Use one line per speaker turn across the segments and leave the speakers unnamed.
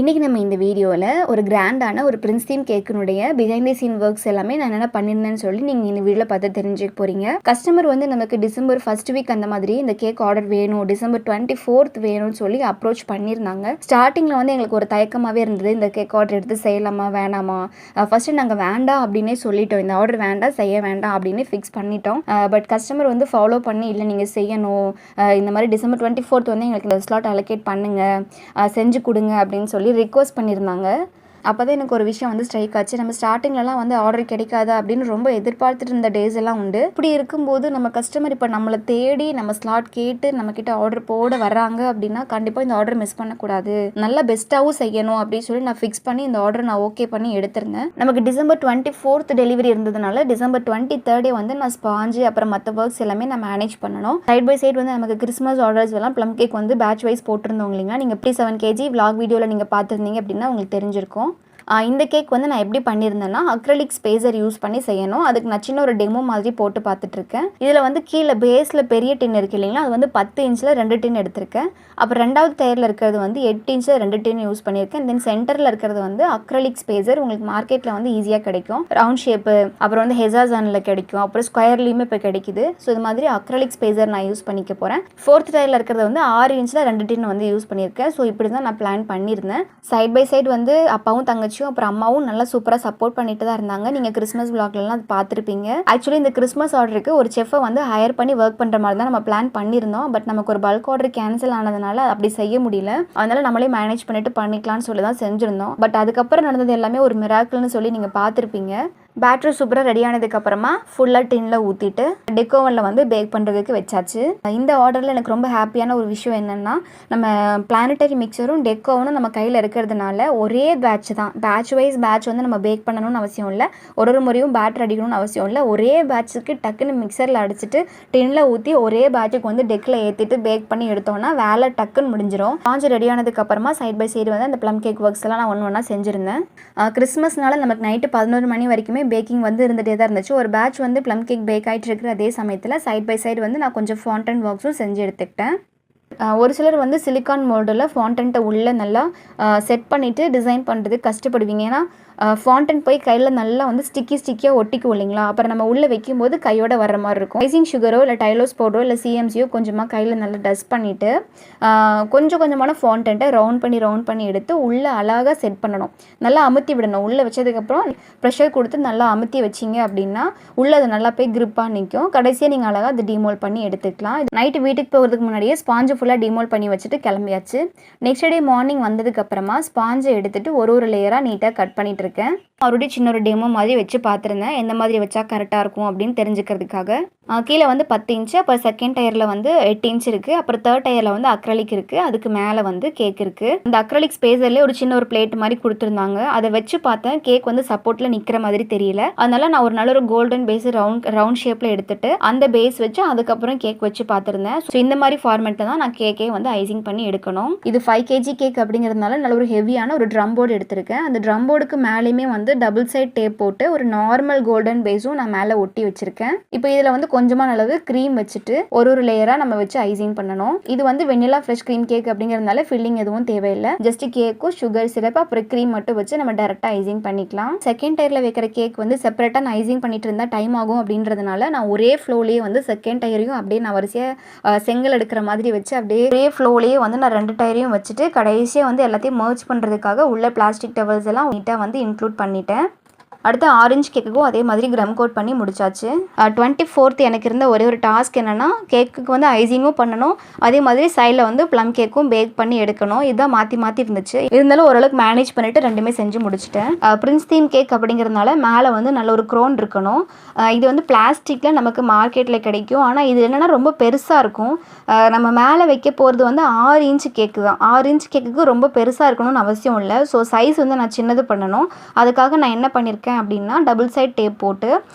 இன்றைக்கி நம்ம இந்த வீடியோவில் ஒரு கிராண்டான ஒரு பிரின்ஸ் தீம் கேக்கினுடைய பிஹைண்ட் தி சீன் ஒர்க்ஸ் எல்லாமே நான் என்ன பண்ணியிருந்தேன்னு சொல்லி நீங்கள் இந்த வீடியோவில் பார்த்து தெரிஞ்சுக்க போகிறீங்க. கஸ்டமர் வந்து நமக்கு டிசம்பர் ஃபர்ஸ்ட் வீக் அந்த மாதிரி இந்த கேக் ஆர்டர் வேணும், டிசம்பர் 24th வேணும்னு சொல்லி அப்ரோச் பண்ணியிருந்தாங்க. ஸ்டார்டிங்கில் வந்து எங்களுக்கு ஒரு தயக்கமாகவே இருந்தது, இந்த கேக் ஆர்டர் எடுத்து செய்யலாமா வேணாமா. ஃபஸ்ட்டு நாங்கள் வேண்டாம் அப்படின்னே சொல்லிட்டோம், இந்த ஆர்டர் வேண்டாம் செய்ய வேண்டாம் அப்படின்னு ஃபிக்ஸ் பண்ணிட்டோம். பட் கஸ்டமர் வந்து ஃபாலோ பண்ணி இல்லை நீங்கள் செய்யணும், இந்த மாதிரி டிசம்பர் 24th வந்து எங்களுக்கு இந்த ஸ்லாட் அலோகேட் பண்ணுங்கள், செஞ்சு கொடுங்க அப்படின்னு சொல்லி ரிக்வெஸ்ட் பண்ணியிருந்தாங்க. அப்போ தான் எனக்கு ஒரு விஷயம் வந்து ஸ்ட்ரைக் ஆச்சு. நம்ம ஸ்டார்டிங்லலாம் வந்து ஆர்டர் கிடைக்காதா அப்படின்னு ரொம்ப எதிர்பார்த்துட்டு இருந்த டேஸ் எல்லாம் உண்டு. இப்படி இருக்கும்போது நம்ம கஸ்டமர் இப்போ நம்மளை தேடி நம்ம ஸ்லாட் கேட்டு நம்மக்கிட்ட ஆர்டர் போட வர்றாங்க அப்படின்னா கண்டிப்பாக இந்த ஆர்டர் மிஸ் பண்ணக்கூடாது, நல்லா பெஸ்ட்டாகவும் செய்யணும் அப்படின்னு சொல்லி நான் ஃபிக்ஸ் பண்ணி இந்த ஆர்டர் நான் ஓகே பண்ணி எடுத்திருந்தேன். நமக்கு டிசம்பர் 24th டெலிவரி இருந்ததுனால டிசம்பர் 23rd வந்து நான் ஸ்பாஞ்சு அப்புறம் மற்ற ஒர்க்ஸ் எல்லாமே நான் மேனேஜ் பண்ணணும். சைட் பை சைட் வந்து நமக்கு கிறிஸ்மஸ் ஆர்டர்ஸ் எல்லாம் ப்ளம் கேக் வந்து பேட்ச் வைஸ் போட்டிருந்தோம் இல்லைங்களா. நீங்கள் 7 kg vlog வீடியோவில் நீங்கள் பார்த்துருந்தீங்க அப்படின்னா உங்களுக்கு தெரிஞ்சிருக்கும். இந்த கேக் வந்து நான் எப்படி பண்ணியிருந்தேன்னா அக்ரலிக் ஸ்பேசர் யூஸ் பண்ணி செய்யணும். அதுக்கு நான் சின்ன ஒரு டெமோ மாதிரி போட்டு பார்த்துட்ருக்கேன். இதில் வந்து கீழே பேஸில் பெரிய டின் இருக்குது இல்லைங்களா, அது வந்து 10 inchல 2 டின் எடுத்திருக்கேன். அப்புறம் ரெண்டாவது டயரில் இருக்கிறது வந்து 8 inchல 2 டின் யூஸ் பண்ணியிருக்கேன். தென் சென்டரில் இருக்கிறது வந்து அக்ரலிக் ஸ்பேசர் உங்களுக்கு மார்க்கெட்டில் வந்து ஈஸியாக கிடைக்கும். ரவுண்ட் ஷேப்பு அப்புறம் வந்து ஹெசாசானில் கிடைக்கும், அப்புறம் ஸ்கொயர்லேயுமே இப்போ கிடைக்குது. ஸோ இது மாதிரி அக்ரலிக் ஸ்பேசர் நான் யூஸ் பண்ணிக்க போகிறேன். 4th டயரில் இருக்கிறது வந்து 6 inchல 2 டின் வந்து யூஸ் பண்ணியிருக்கேன். ஸோ இப்படி தான் நான் பிளான் பண்ணியிருந்தேன். சைட் பை சைடு வந்து அப்பாவும் தங்கச்சி அப்புறம் அம்மாவும் நல்லா சூப்பராக சப்போர்ட் பண்ணிட்டு தான் இருந்தாங்க. நீங்கள் கிறிஸ்மஸ் vlogலாம் அது பார்த்துருப்பீங்க. ஆக்சுவலி இந்த கிறிஸ்மஸ் ஆர்டருக்கு ஒரு செஃப்பை வந்து ஹையர் பண்ணி ஒர்க் பண்ணுற மாதிரி தான் நம்ம பிளான் பண்ணியிருந்தோம். பட் நமக்கு ஒரு பல்க் ஆர்டர் கேன்சல் ஆனதுனால அப்படி செய்ய முடியல. அதனால நம்மளே மேனேஜ் பண்ணிட்டு பண்ணிக்கலாம்னு சொல்லி தான் செஞ்சுருந்தோம். பட் அதுக்கப்புறம் நடந்தது எல்லாமே ஒரு மிராக்கிள்னு சொல்லி நீங்கள் பார்த்துருப்பீங்க. பேட்டரி சூப்பராக ரெடி ஆனதுக்கப்புறமா ஃபுல்லாக டின்னில் ஊற்றிட்டு டெக்கோவனில் வந்து பேக் பண்ணுறதுக்கு வச்சாச்சு. இந்த ஆர்டரில் எனக்கு ரொம்ப ஹாப்பியான ஒரு விஷயம் என்னென்னா, நம்ம பிளானட்டரி மிக்சரும் டெக்கோவனும் நம்ம கையில் இருக்கிறதுனால ஒரே பேட்ச் தான். பேட்ச் வைஸ் பேட்ச் வந்து நம்ம பேக் பண்ணணும்னு அவசியம் இல்லை, ஒரு முறையும் பேட்டர் அடிக்கணும்னு அவசியம் இல்லை. ஒரே பேட்சுக்கு டக்குன்னு மிக்சரில் அடிச்சுட்டு டின்னில் ஊற்றி ஒரே பேட்சுக்கு வந்து டெக்கில் ஏற்றிட்டு பேக் பண்ணி எடுத்தோம்னா வேலை டக்குன்னு முடிஞ்சிடும். காஞ்சி ரெடி ஆனதுக்கப்புறமா சைட் பை சைடு வந்து அந்த ப்ளம் கேக் ஒர்க்ஸ் எல்லாம் நான் ஒன்றா செஞ்சுருந்தேன். கிறிஸ்மஸ்னால நமக்கு நைட்டு 11 மணி வரைக்குமே பேக்கிங் வந்து இருந்துகிட்டே தான் இருந்துச்சு. ஒரு பேட்ச் வந்து ப்ளம் கேக் பேக் ஆகிட்டு இருக்கிற அதே சமயத்தில் சைட் பை சைடு வந்து நான் கொஞ்சம் ஃபாண்டன் ஒர்க்ஸும் செஞ்சு எடுத்துக்கிட்டேன். ஒரு சிலர் வந்து சிலிக்கான் மோல்டில் ஃபாண்டன்ட்டை உள்ளே நல்லா செட் பண்ணிவிட்டு டிசைன் பண்ணுறதுக்கு கஷ்டப்படுவீங்க. ஏன்னா ஃபாண்டன் போய் கையில் நல்லா வந்து ஸ்டிக்கியாக ஒட்டிக்கும் இல்லைங்களா. அப்புறம் நம்ம உள்ளே வைக்கும்போது கையோட வர்ற மாதிரி இருக்கும். ஐசிங் சுகரோ இல்லை டைலோஸ் பவுடரோ இல்லை சிஎம்சியோ கொஞ்சமாக கையில் நல்லா டஸ்ட் பண்ணிவிட்டு கொஞ்சமான ஃபாண்டன்ட்டை ரவுண்ட் பண்ணி எடுத்து உள்ளே அழகாக செட் பண்ணணும். நல்லா அமுத்தி விடணும். உள்ளே வச்சதுக்கப்புறம் ப்ரெஷர் கொடுத்து நல்லா அமுத்தி வச்சிங்க அப்படின்னா உள்ளே அது நல்லா போய் கிரிப்பாக நிற்கும். கடைசியாக நீங்கள் அழகாக அதை டிமோல் பண்ணி எடுத்துக்கலாம். நைட்டு வீட்டுக்கு போகிறதுக்கு முன்னாடியே ஸ்பாஞ்சு ஃபுல்லாக டிமோல் பண்ணி வச்சுட்டு கிளம்பியாச்சு. நெக்ஸ்ட் டே மார்னிங் வந்ததுக்கப்புறமா ஸ்பாஞ்சை எடுத்துகிட்டு ஒரு லேயராக நீட்டாக கட் பண்ணிட்டு இருக்கேன். மறுபடியும் சின்ன ஒரு டெமோ மாதிரி வச்சு பார்த்துருந்தேன், எந்த மாதிரி வச்சா கரெக்டாக இருக்கும் அப்படின்னு தெரிஞ்சுக்கிறதுக்காக. கீழே வந்து 10 inch, அப்புறம் செகண்ட் டயரில் வந்து 8 inch இருக்குது, அப்புறம் தேர்ட் டயரில் வந்து அக்ரலிக் இருக்குது, அதுக்கு மேலே வந்து கேக் இருக்குது. இந்த அக்ரலிக் ஸ்பேஸர்லேயே ஒரு சின்ன ஒரு பிளேட் மாதிரி கொடுத்துருந்தாங்க. அதை வச்சு பார்த்தேன், கேக் வந்து சப்போர்ட்டில் நிற்கிற மாதிரி தெரியல. அதனால நான் ஒரு நல்ல ஒரு கோல்டன் பேஸ் ரவுண்ட் ஷேப்பில் எடுத்துட்டு அந்த பேஸ் வச்சு அதுக்கப்புறம் கேக் வச்சு பார்த்துருந்தேன். ஸோ இந்த மாதிரி ஃபார்மேட்டில் தான் நான் கேக்கே வந்து ஐசிங் பண்ணி எடுக்கணும். இது 5 kg கேக் அப்படிங்கிறதுனால நல்ல ஒரு ஹெவியான ஒரு ட்ரம் போர்டு எடுத்திருக்கேன். அந்த ட்ரம் போர்டுக்கு மேலேயுமே வந்து டபுள் சைட் டேப் போட்டு ஒரு நார்மல் கோல்டன் பேஸும் நான் மேலே ஒட்டி வச்சிருக்கேன். இப்போ இதில் வந்து கொஞ்சமான அளவு க்ரீம் வச்சுட்டு ஒரு லேயராக நம்ம வச்சு ஐசிங் பண்ணணும். இது வந்து வெண்ணிலா ஃப்ரெஷ் க்ரீம் கேக் அப்படிங்கிறதுனால ஃபில்லிங் எதுவும் தேவையில்லை. ஜஸ்ட் கேக்கும் சுகர் சிரப் அப்புறம் க்ரீம் மட்டும் வச்சு நம்ம டேரெக்டாக ஐசிங் பண்ணிக்கலாம். செகண்ட் டயரில் வைக்கிற கேக் வந்து செப்பரேட்டாக நான் ஐசிங் பண்ணிட்டு இருந்தால் டைம் ஆகும் அப்படின்றதுனால நான் ஒரே ஃப்ளோலேயே வந்து செகண்ட் டயரையும் அப்படியே நான் வரிசையாக செங்கல் எடுக்கிற மாதிரி வச்சு அப்படியே ஒரே ஃப்ளோலேயே வந்து நான் 2 டயரையும் வச்சுட்டு கடைசியாக வந்து எல்லாத்தையும் மர்ஜ் பண்ணுறதுக்காக உள்ள பிளாஸ்டிக் டவல்ஸ் எல்லாம் நீட்டாக வந்து இன்க்ளூட் பண்ணிட்டேன். அடுத்து ஆரஞ்சு கேக்குக்கும் அதே மாதிரி க்ரம் கோட் பண்ணி முடிச்சாச்சு. 24th எனக்கு இருந்த ஒரே ஒரு டாஸ்க் என்னென்னா கேக்குக்கு வந்து ஐசிங்கும் பண்ணணும், அதே மாதிரி சைடில் வந்து ப்ளம் கேக்கும் பேக் பண்ணி எடுக்கணும். இதுதான் மாற்றி இருந்துச்சு. இருந்தாலும் ஓரளவுக்கு மேனேஜ் பண்ணிவிட்டு ரெண்டுமே செஞ்சு முடிச்சிட்டேன். பிரின்ஸ் தீம் கேக் அப்படிங்கிறதுனால மேலே வந்து நல்ல ஒரு க்ரோன் இருக்கணும். இது வந்து பிளாஸ்டிக்கில் நமக்கு மார்க்கெட்டில் கிடைக்கும். ஆனால் இது என்னென்னா ரொம்ப பெருசாக இருக்கும். நம்ம மேலே வைக்க போகிறது வந்து 6 inch கேக்கு தான். 6 inch கேக்குக்கு ரொம்ப பெருசாக இருக்கணும்னு அவசியம் இல்லை. ஸோ சைஸ் வந்து நான் சின்னது பண்ணணும். அதுக்காக நான் என்ன பண்ணியிருக்கேன் அப்படின்னா டபுள் சைட் டேப் போட்டு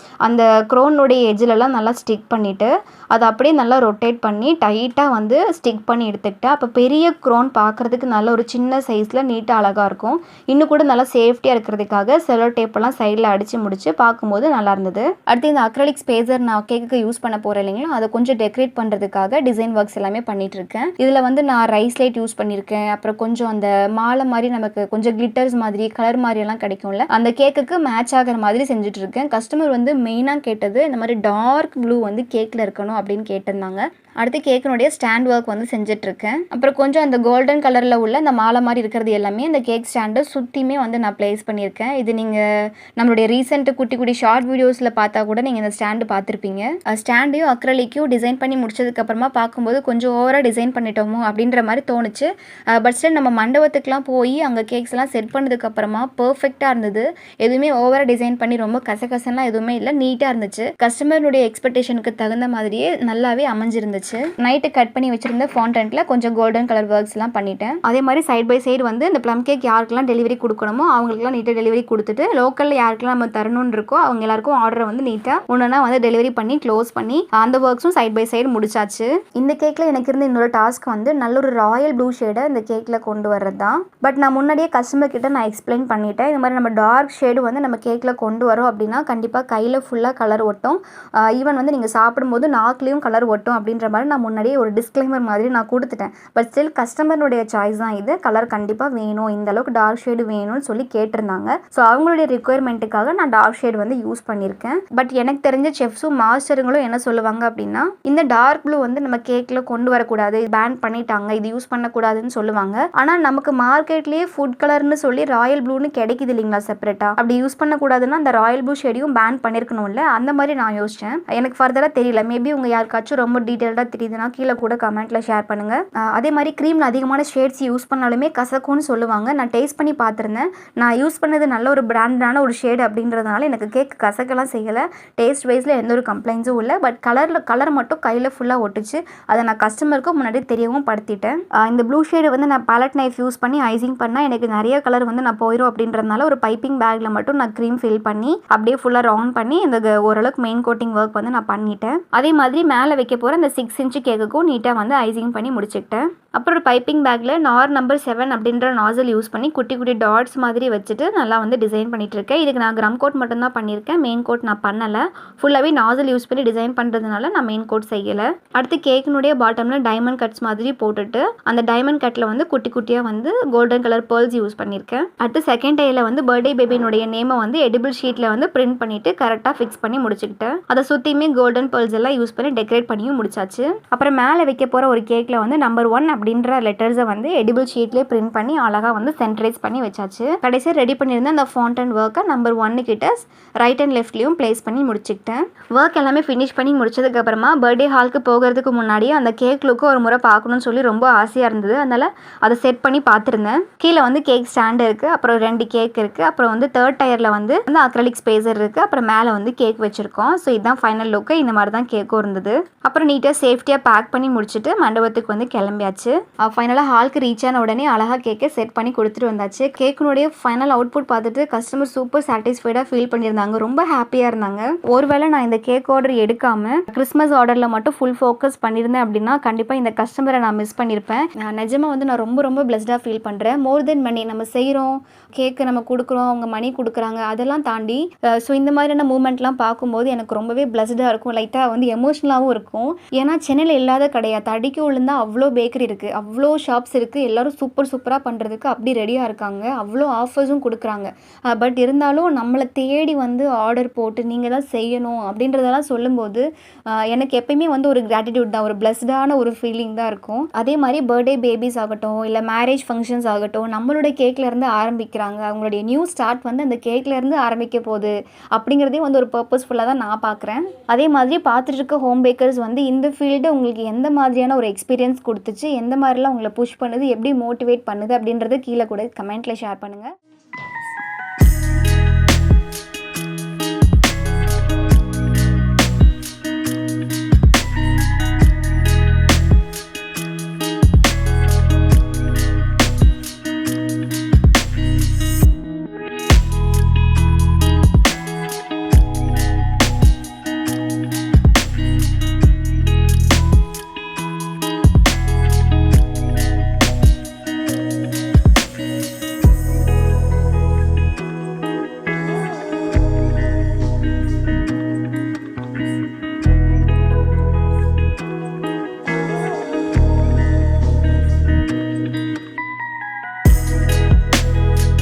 அந்த க்ரோனுடைய எஜ்ஜிலலாம் நல்லா ஸ்டிக் பண்ணிவிட்டு அதை அப்படியே நல்லா ரொட்டேட் பண்ணி டைட்டாக வந்து ஸ்டிக் பண்ணி எடுத்துக்கிட்டேன். அப்போ பெரிய க்ரோன் பார்க்குறதுக்கு நல்ல ஒரு சின்ன சைஸில் நீட்டாக அழகாக இருக்கும். இன்னும் கூட நல்லா சேஃப்டியாக இருக்கிறதுக்காக செலோ டேப்பெல்லாம் சைடில் அடித்து முடிச்சு பார்க்கும்போது நல்லா இருந்தது. அடுத்து இந்த அக்ரலிக் ஸ்பேசர் நான் கேக்குக்கு யூஸ் பண்ண போகிறேன் இல்லைங்களா, அதை கொஞ்சம் டெக்கரேட் பண்ணுறதுக்காக டிசைன் ஒர்க்ஸ் எல்லாமே பண்ணிட்டு இருக்கேன். இதில் வந்து நான் ரைஸ் லைட் யூஸ் பண்ணியிருக்கேன். அப்புறம் கொஞ்சம் அந்த மாலை மாதிரி நமக்கு கொஞ்சம் கிளிட்டர்ஸ் மாதிரி கலர் மாதிரி எல்லாம் கிடைக்கும்ல, அந்த கேக்குக்கு மேட்ச் ஆகிற மாதிரி செஞ்சுட்டு இருக்கேன். கஸ்டமர் வந்து மெயினாக கேட்டது இந்த மாதிரி டார்க் ப்ளூ வந்து கேக்கில் இருக்கணும் அப்படின்னு கேட்டிருந்தாங்க. அடுத்து கேக்கினுடைய ஸ்டாண்ட் ஒர்க் வந்து செஞ்சிட்ருக்கேன். அப்புறம் கொஞ்சம் அந்த கோல்டன் கலரில் உள்ள அந்த மாலை மாதிரி இருக்கிறது எல்லாமே அந்த கேக் ஸ்டாண்டை சுற்றியுமே வந்து நான் ப்ளேஸ் பண்ணியிருக்கேன். இது நீங்கள் நம்மளுடைய ரீசெண்ட் குட்டி குட்டி ஷார்ட் வீடியோஸில் பார்த்தா கூட நீங்கள் இந்த ஸ்டாண்டு பார்த்துருப்பீங்க. ஸ்டாண்டையும் அக்ரலிக்கையும் டிசைன் பண்ணி முடிச்சதுக்கப்புறமா பார்க்கும்போது கொஞ்சம் ஓவராக டிசைன் பண்ணிட்டோமோ அப்படின்ற மாதிரி தோணுச்சு. பட் ஸ்டில் நம்ம மண்டபத்துக்குலாம் போய் அங்கே கேக்ஸ்லாம் செட் பண்ணதுக்கப்புறமா பர்ஃபெக்டாக இருந்தது. எதுவுமே ஓவராக டிசைன் பண்ணி ரொம்ப கசகசன்லாம் எதுவுமே இல்லை, நீட்டாக இருந்துச்சு. கஸ்டமருடைய எக்ஸ்பெக்டேஷனுக்கு தகுந்த மாதிரியே நல்லாவே அமைஞ்சிருந்துச்சு. நைட்டு கட் பண்ணி வச்சிருந்த ஃபாண்டன்ட்ல கொஞ்சம் கோல்டன் கலர் ஒர்க்ஸ் எல்லாம் பண்ணிட்டேன். அதே மாதிரி சைட் பை சைடு வந்து இந்த ப்ளம் கேக் யாருக்கெல்லாம் டெலிவரி கொடுக்கணுமோ அவங்களுக்குலாம் நீட்டாக டெலிவரி கொடுத்துட்டு லோக்கலில் யாருக்கெல்லாம் நம்ம தரணும்னு இருக்கோ அவங்க எல்லாருக்கும் ஆர்டரை வந்து நீட்டாக ஒன்றுனா வந்து டெலிவரி பண்ணி க்ளோஸ் பண்ணி அந்த ஒர்க்ஸும் சைட் பை சைடு முடிச்சாச்சு. இந்த கேக்கில் எனக்கு இருந்த இன்னொரு டாஸ்க் வந்து நல்ல ஒரு ராயல் ப்ளூ ஷேடை இந்த கேக்கில் கொண்டு வர்றது தான். பட் நான் முன்னாடியே கஸ்டமர் கிட்ட நான் எக்ஸ்பிளைன் பண்ணிட்டேன். இந்த மாதிரி நம்ம டார்க் ஷேடு வந்து நம்ம கேக்கில் கொண்டு வரோம் அப்படின்னா கண்டிப்பாக கையில் ஃபுல்லாக கலர் ஒட்டும், ஈவன் வந்து நீங்கள் சாப்பிடும்போது நாக்குலேயும் கலர் ஒட்டும் அப்படின்ற மாதிரி நான் முன்னாடியே ஒரு டிஸ்க்ளைமர் மாதிரி நான் கொடுத்துட்டேன். பட் ஸ்டில் கஸ்டமருடைய சாய்ஸ் தான் இது, கலர் கண்டிப்பாக வேணும், இந்த அளவுக்கு டார்க் ஷேடு வேணும்னு சொல்லி கேட்டிருந்தாங்க. ஸோ அவங்களுடைய ரிக்குயர்மெண்ட்டுக்காக நான் டார்க் ஷேடு வந்து யூஸ் பண்ணியிருக்கேன். பட் எனக்கு தெரிஞ்ச செஃப்ஸும் மாஸ்டருங்களும் என்ன சொல்லுவாங்க அப்படின்னா இந்த டார்க் ப்ளூ வந்து நம்ம கேக்கில் கொண்டு வரக்கூடாது, பேன் பண்ணிட்டாங்க, இது யூஸ் பண்ணக்கூடாதுன்னு சொல்லுவாங்க. ஆனால் நமக்கு மார்க்கெட்லேயே ஃபுட் கலர்னு சொல்லி ராயல் ப்ளூன்னு கிடைக்குது இல்லைங்களா செப்பரேட்டாக, அப்படி யூஸ் பண்ணக்கூடாதுன்னா அந்த ராயல் ப்ளூ ஷேடையும் பேன் பண்ணியிருக்கணும்ல, அந்த மாதிரி நான் யோசித்தேன். எனக்கு ஃபர்தராக தெரியல, மேபி உங்கள் யாருக்காச்சும் ரொம்ப டீட்டெயில்டாக தெரியுதுன்னா கீழே கூட கமெண்ட்ல ஷேர் பண்ணுங்க. அதே மாதிரி க்ரீம்ல அதிகமான ஷேட்ஸ் யூஸ் பண்ணாலுமே கசக்கும்னு சொல்லுவாங்க. நான் டேஸ்ட் பண்ணி பார்த்துருந்தேன். நான் யூஸ் பண்ணது நல்ல ஒரு பிராண்டான ஒரு ஷேடு அப்படின்றதுனால எனக்கு கேக் கசக்கெல்லாம் செய்யலை. டேஸ்ட் வைஸில் எந்த ஒரு கம்ப்ளைண்ட்ஸும் இல்லை. பட் கலர் மட்டும் கையில் ஃபுல்லாக ஒட்டுச்சு. அதை நான் கஸ்டமருக்கு முன்னாடி தெரியவும் படுத்திட்டேன். இந்த ப்ளூ ஷேடு வந்து நான் பேலட் நைஃப் யூஸ் பண்ணி ஐசிங் பண்ணால் எனக்கு நிறைய கலர் வந்து நான் போயிடும் அப்படின்றதுனால ஒரு பைப்பிங் பேக்கில் மட்டும் நான் க்ரீம் ஃபில் பண்ணி அப்படியே ஃபுல்லாக ரவுண்ட் பண்ணி இந்த ஓரளவுக்கு மெயின் கோட்டிங் ஒர்க் வந்து நான் பண்ணிட்டேன். அதே மாதிரி மேலே வைக்க போகிற இந்த 6 இன்ச்சு கேக்குக்கும் நீட்டாக வந்து ஐசிங் பண்ணி முடிச்சுக்கிட்டேன். அப்புறம் பைப்பிங் பேக்கில் நார் நம்பர் 7 அப்படின்ற நாசல் யூஸ் பண்ணி குட்டி குட்டி டாட்ஸ் மாதிரி வச்சுட்டு நல்லா வந்து டிசைன் பண்ணிட்டு இருக்கேன். இதுக்கு நான் க்ரம் கோட் மட்டும்தான் பண்ணியிருக்கேன், மெயின் கோட் நான் பண்ணலை. ஃபுல்லாகவே நாசல் யூஸ் பண்ணி டிசைன் பண்ணுறதுனால நான் மெயின் கோட் செய்யலை. அடுத்து கேக்கினுடைய பாட்டமில் டைமண்ட் கட்ஸ் மாதிரி போட்டுட்டு அந்த டைமண்ட் கட்டில் வந்து குட்டி குட்டியாக வந்து கோல்டன் கலர் பேர்ல்ஸ் யூஸ் பண்ணியிருக்கேன். அடுத்து செகண்ட் டேயில் வந்து பர்த்டே பேபியினுடைய நேமை வந்து எடிபிள் ஷீட்டில் வந்து பிரிண்ட் பண்ணிட்டு கரெக்டாக ஃபிக்ஸ் பண்ணி முடிச்சுக்கிட்டேன். அதை சுற்றியுமே கோல்டன் பேர்ல்ஸ் எல்லாம் யூஸ் பண்ணி டெக்கரேட் பண்ணியும் முடிச்சாச்சு. அப்புறம் மேலே வைக்க போகிற ஒரு கேக்கில் வந்து நம்பர் 1 அப்படின்ற லெட்டர்ஸை வந்து எடிபிள் ஷீட்லேயே பிரிண்ட் பண்ணி அழகாக வந்து சென்ட்ரைஸ் பண்ணி வச்சாச்சு. கடைசியாக ரெடி பண்ணியிருந்த அந்த ஃபவுண்டன் ஒர்க்கை நம்பர் 1 கிட்ட ரைட் அண்ட் லெஃப்ட்லேயும் பிளேஸ் பண்ணி முடிச்சுக்கிட்டேன். ஒர்க் எல்லாமே ஃபினிஷ் பண்ணி முடிச்சதுக்கப்புறமா பர்த்டே ஹாலுக்கு போகிறதுக்கு முன்னாடியே அந்த கேக் லுக்கு ஒரு முறை பார்க்கணும்னு சொல்லி ரொம்ப ஆசையாக இருந்தது. அதனால் அதை செட் பண்ணி பார்த்துருந்தேன். கீழே வந்து கேக் ஸ்டாண்டு இருக்குது, அப்புறம் 2 கேக் இருக்குது, அப்புறம் வந்து 3rd டயரில் வந்து அக்ரலிக் ஸ்பேசர் இருக்குது, அப்புறம் மேலே வந்து கேக் வச்சுருக்கோம். ஸோ இதுதான் ஃபைனல் லுக்கு. இந்த மாதிரி தான் கேக்கும் இருந்தது. அப்புறம் நீட்டாக சேஃப்டியாக பேக் பண்ணி முடிச்சுட்டு மண்டபத்துக்கு வந்து கிளம்பியாச்சு. ஃபைனலாக ஹாலுக்கு ரீச் ஆன உடனே அழகாக கேக்கை செட் பண்ணி கொடுத்துட்டு வந்தாச்சு. கேக்கினுடைய ஃபைனல் அவுட்புட் பார்த்துட்டு கஸ்டமர் சூப்பர் சாட்டிஸ்ஃபைடாக ஃபீல் பண்ணியிருந்தாங்க, ரொம்ப ஹாப்பியாக இருந்தாங்க. ஒருவேளை நான் இந்த கேக் ஆர்டர் எடுக்காமல் கிறிஸ்மஸ் ஆர்டரில் மட்டும் ஃபுல் ஃபோக்கஸ் பண்ணியிருந்தேன் அப்படின்னா கண்டிப்பாக இந்த கஸ்டமரை நான் மிஸ் பண்ணியிருப்பேன். நிஜமாக வந்து நான் ரொம்ப ரொம்ப பிளஸ்டாக ஃபீல் பண்ணுறேன். மோர் தென் மணி, நம்ம செய்கிறோம், கேக்கு நம்ம கொடுக்குறோம், அவங்க மணி கொடுக்குறாங்க, அதெல்லாம் தாண்டி ஸோ இந்த மாதிரியான மூமெண்ட்லாம் பார்க்கும்போது எனக்கு ரொம்பவே பிளஸ்டாக இருக்கும். லைட்டாக வந்து எமோஷ்னலாகவும் இருக்கும். ஏன்னா சென்னையில் இல்லாத கிடையாது, தடிக்கு விழுந்தால் அவ்வளோ பேக்கரி இருக்குது, அவ்வளோ ஷாப்ஸ் இருக்குது, எல்லோரும் சூப்பராக பண்ணுறதுக்கு அப்படி ரெடியாக இருக்காங்க, அவ்வளோ ஆஃபர்ஸும் கொடுக்குறாங்க. பட் இருந்தாலும் நம்மளை தேடி வந்து ஆர்டர் போட்டு நீங்கள் தான் செய்யணும் அப்படின்றதெல்லாம் சொல்லும்போது எனக்கு எப்பயுமே வந்து ஒரு கிராட்டிடியூட் தான், ஒரு பிளஸ்டான ஒரு ஃபீலிங் தான் இருக்கும். அதே மாதிரி பர்த்டே பேபிஸ் ஆகட்டும், இல்லை மேரேஜ் ஃபங்க்ஷன்ஸ் ஆகட்டும், நம்மளுடைய கேக்லேருந்து ஆரம்பிக்கிறாங்க, அவங்களுடைய நியூ ஸ்டார்ட் வந்து அந்த கேக்லேருந்து ஆரம்பிக்க போகுது அப்படிங்கிறதையும் வந்து ஒரு பர்பஸ்ஃபுல்லாக தான் நான் பார்க்குறேன். அதே மாதிரி பார்த்துட்டு இருக்க ஹோம் பேக்கர்ஸ் வந்து இந்த ஃபீல்டு உங்களுக்கு எந்த மாதிரியான ஒரு எக்ஸ்பீரியன்ஸ் கொடுத்துச்சு, எந்த மாதிரிலாம் உங்களை புஷ் பண்ணுது, எப்படி மோட்டிவேட் பண்ணுது அப்படின்றத கீழே கூட கமெண்ட்டில் ஷேர் பண்ணுங்கள்.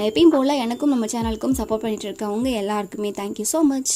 எப்பயும் போல் எனக்கும் நம்ம சேனலுக்கும் சப்போர்ட் பண்ணிட்டு இருக்கவங்க எல்லாருக்குமே தேங்க்யூ ஸோ மச்.